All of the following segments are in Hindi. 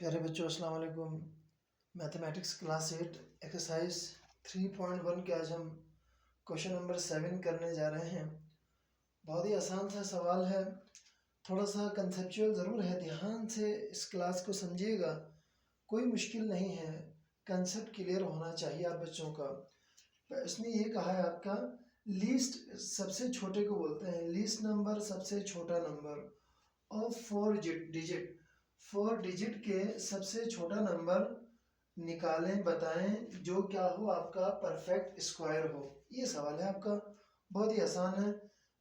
प्यारे बच्चों अस्सलाम वालेकुम। मैथमेटिक्स क्लास 8 एक्सरसाइज 3.1 के आज हम क्वेश्चन नंबर 7 करने जा रहे हैं। बहुत ही आसान सा सवाल है, थोड़ा सा कंसेप्चुअल ज़रूर है, ध्यान से इस क्लास को समझिएगा। कोई मुश्किल नहीं है, कंसेप्ट क्लियर होना चाहिए आप बच्चों का। इसमें ये कहा है आपका लीस्ट, सबसे छोटे को बोलते हैं लीस्ट नंबर, सबसे छोटा नंबर और 4 डिजिट के सबसे छोटा नंबर निकालें, बताएं जो क्या हो आपका परफेक्ट स्क्वायर हो। ये सवाल है आपका, बहुत ही आसान है।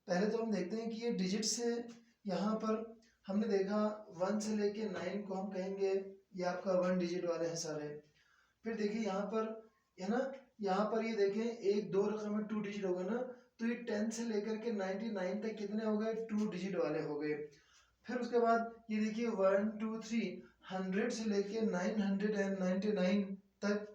पहले तो हम देखते हैं कि ये डिजिट से, यहाँ पर हमने देखा 1 से लेके 9 को हम कहेंगे ये आपका 1 डिजिट वाले हैं सारे। फिर देखिए यहाँ पर है ना, यहाँ पर ये देखें एक दो रकम में 2 डिजिट हो गए ना, तो ये 10 से लेकर के 99 तक कितने हो गए, 2 डिजिट वाले हो गए। फिर उसके बाद ये देखिए 1 2 3 100 से लेके 999 तक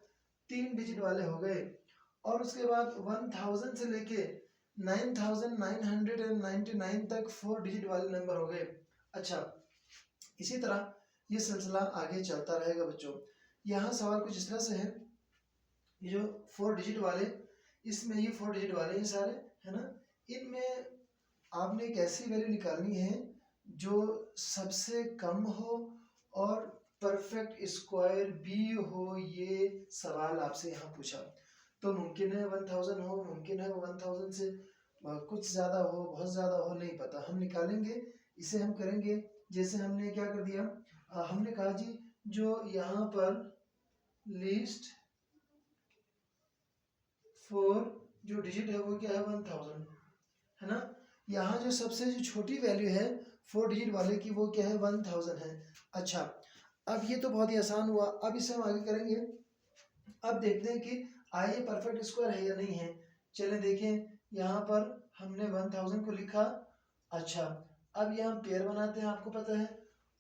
3 डिजिट वाले हो गए। और उसके बाद 1000 से लेके 9999 तक 4 डिजिट वाले नंबर हो गए। अच्छा, इसी तरह ये सिलसिला आगे चलता रहेगा बच्चों। यहाँ सवाल कुछ इस तरह से है, ये जो 4 डिजिट वाले, इसमें ये 4 डिजिट वाले हैं सारे, है ना। इनमें आपने एक ऐसी वैल्यू निकालनी है जो सबसे कम हो और परफेक्ट स्क्वायर भी हो। ये सवाल आपसे यहाँ पूछा, तो मुमकिन है 1000 हो, मुमकिन है 1000 से कुछ ज़्यादा हो, बहुत ज़्यादा हो, नहीं पता। हम निकालेंगे, इसे हम करेंगे जैसे हमने क्या कर दिया, हमने कहा जी जो यहाँ पर लीस्ट 4 जो डिजिट है वो क्या है 1000, है ना। यहाँ जो सबसे जो छोटी वैल्यू है 4 डिजिट वाले की वो क्या है 1000 है। अच्छा, अब ये तो बहुत ही आसान हुआ, अब इसे हम आगे करेंगे। अब देखते हैं कि आइए परफेक्ट स्क्वायर है या नहीं है। चलें देखें, यहाँ पर हमने 1000 को लिखा। अच्छा, अब यहाँ पेयर बनाते हैं, आपको पता है।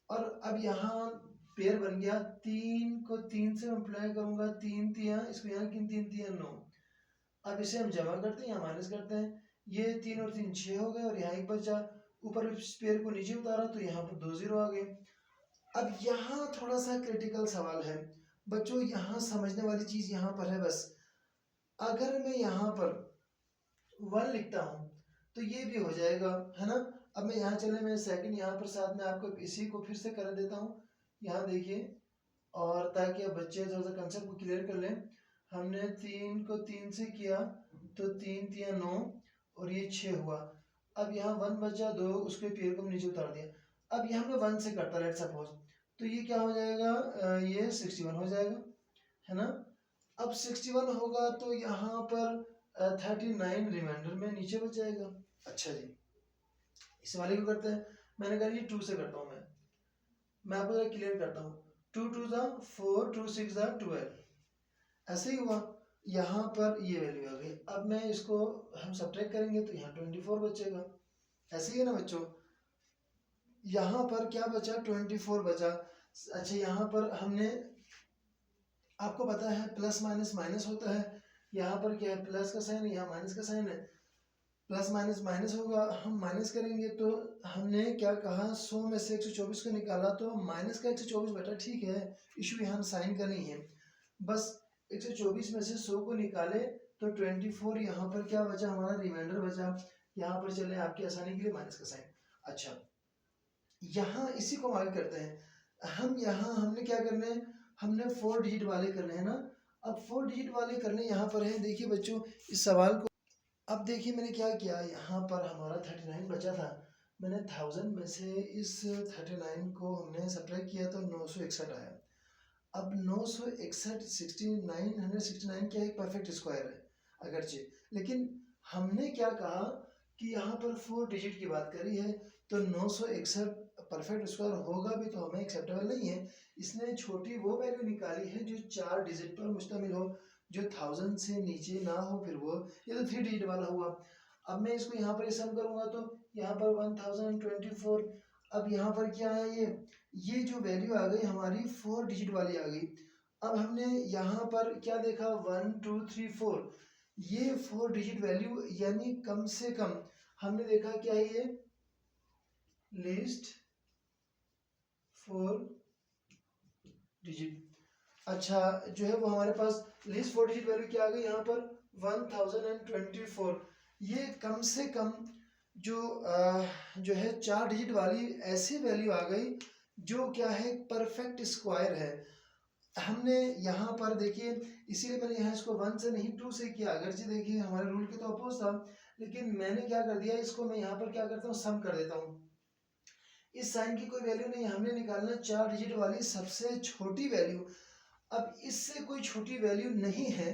और अब यहाँ पेयर बन गया, 3 को 3 से मल्टीप्लाई करूंगा, 3 तिया, इसको यहाँ 3 तिया 9। अब इसे हम जमा करते हैं या माइनस करते हैं, ये 3 और 3 6 हो गए और यहाँ एक बचा। ऊपर पेयर को नीचे उतारा तो यहाँ पर 2 0 आ गए। अब यहाँ थोड़ा सा क्रिटिकल सवाल है बच्चों, यहाँ समझने वाली चीज यहाँ पर है बस। अगर मैं यहाँ पर 1 लिखता हूँ तो ये भी हो जाएगा, है ना। अब मैं यहाँ चले, मैं सेकंड यहाँ पर साथ में आपको इसी को फिर से कर देता हूँ। यहाँ देखिए, और ताकि अब बच्चे थोड़ा सा कंसेप्ट को क्लियर कर लें। हमने 3 को 3 से किया तो 3 तिया 9 और ये 6 हुआ। अब यहाँ 1 बचा 2, उसके पेयर को नीचे उतार दिया। अब यहाँ मैं 1 से करता, लेट सपोज, तो ये क्या हो जाएगा, ये 61 हो जाएगा, है ना। अब 61 होगा तो यहाँ पर 39 रिमाइंडर में नीचे बच जाएगा। अच्छा जी, इस वाले को करते हैं। मैंने कहा ये 2 से करता हूँ, मैं आपको जरा क्लियर करता हूँ। 2 2 ज़ा 4, 2 6 ज़ा 12, ऐसे ही हुआ। यहाँ पर ये वैल्यू आ गई। अब मैं इसको हम सब्ट्रैक्ट करेंगे तो यहाँ 24 बचेगा। ऐसे ही है ना बच्चों, यहाँ पर क्या बचा, 24 बचा। अच्छा, यहाँ पर हमने, आपको पता है प्लस माइनस माइनस होता है, यहाँ पर क्या है प्लस का साइन है, यहाँ माइनस का साइन है। प्लस माइनस माइनस होगा, हम माइनस करेंगे तो हमने क्या कहा, 100 में से 124 को निकाला तो माइनस का 124 बेटा, ठीक है, इशू यहाँ साइन का नहीं है। बस 124 में से 100 को निकाले तो 24 यहाँ पर क्या बचा, हमारा रिमाइंडर बचा। यहाँ पर चले आपकी आसानी के लिए माइनस का साइन। अच्छा, यहाँ इसी को आगे करते हैं हम। यहाँ हमने क्या करना है, हमने 4 डिजिट वाले करने हैं ना। अब 4 डिजिट वाले करने यहाँ पर है। देखिए बच्चों इस सवाल को, अब देखिए मैंने क्या किया, यहाँ पर हमारा 39 बचा था, मैंने 1000 में से इस 39 को हमने सब्ट्रैक्ट किया तो 961 आया। अब 961 969 क्या एक परफेक्ट स्क्वायर है अगरचे, लेकिन हमने क्या कहा कि यहाँ पर 4 डिजिट की बात करी है तो 961 परफेक्ट स्क्वायर होगा भी तो हमें एक्सेप्टेबल नहीं है। इसने छोटी वो वैल्यू निकाली है जो 4 डिजिट पर मुश्तमिल हो, जो 1000 से नीचे ना हो, फिर वो, ये तो 3 डिजिट वाला हुआ। अब मैं इसको यहाँ पर सम करूंगा तो यहाँ पर 1024। अब यहाँ पर क्या है, ये जो वैल्यू आ गई हमारी 4 डिजिट वाली आ गई। अब हमने यहाँ पर क्या देखा, 1 2 3 4, ये 4 डिजिट वैल्यू, यानी कम से कम हमने देखा क्या है, ये लिस्ट 4 डिजिट। अच्छा, जो है वो हमारे पास लीस्ट 4 डिजिट वैल्यू क्या आ गई यहाँ पर 1024। ये कम से कम जो है 4 डिजिट वाली ऐसी वैल्यू आ गई जो क्या है परफेक्ट स्क्वायर है। हमने यहाँ पर देखिए, इसीलिए मैंने यहाँ इसको 1 से नहीं 2 से किया, अगर जी देखिए हमारे रूल के तो अपोज था, लेकिन मैंने क्या कर दिया, इसको मैं यहाँ पर क्या करता हूँ, सम कर देता हूँ। इस साइन की कोई वैल्यू नहीं, हमने निकालना 4 डिजिट वाली सबसे छोटी वैल्यू। अब इससे कोई छोटी वैल्यू नहीं है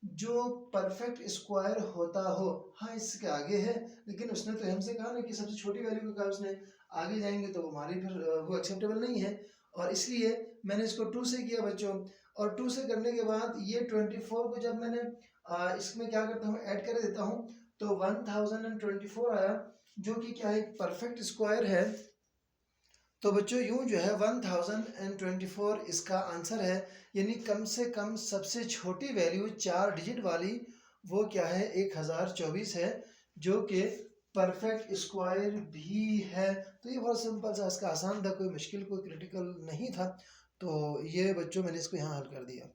जो परफेक्ट स्क्वायर होता हो। हाँ, इसके आगे है, लेकिन उसने तो हमसे कहा ना कि सबसे छोटी वैल्यू को कहा उसने, आगे जाएंगे तो हमारी फिर वो एक्सेप्टेबल नहीं है, और इसलिए मैंने इसको 2 से किया बच्चों। और 2 से करने के बाद ये 24 को जब मैंने इसमें क्या करता हूँ, ऐड कर देता हूँ, तो 1024 आया, जो कि क्या है, परफेक्ट स्क्वायर है। तो बच्चों यूं जो है 1024 इसका आंसर है, यानी कम से कम सबसे छोटी वैल्यू 4 डिजिट वाली वो क्या है, 1024 है, जो कि परफेक्ट स्क्वायर भी है। तो ये बहुत सिंपल सा, इसका आसान था, कोई मुश्किल कोई क्रिटिकल नहीं था। तो ये बच्चों मैंने इसको यहाँ हल कर दिया।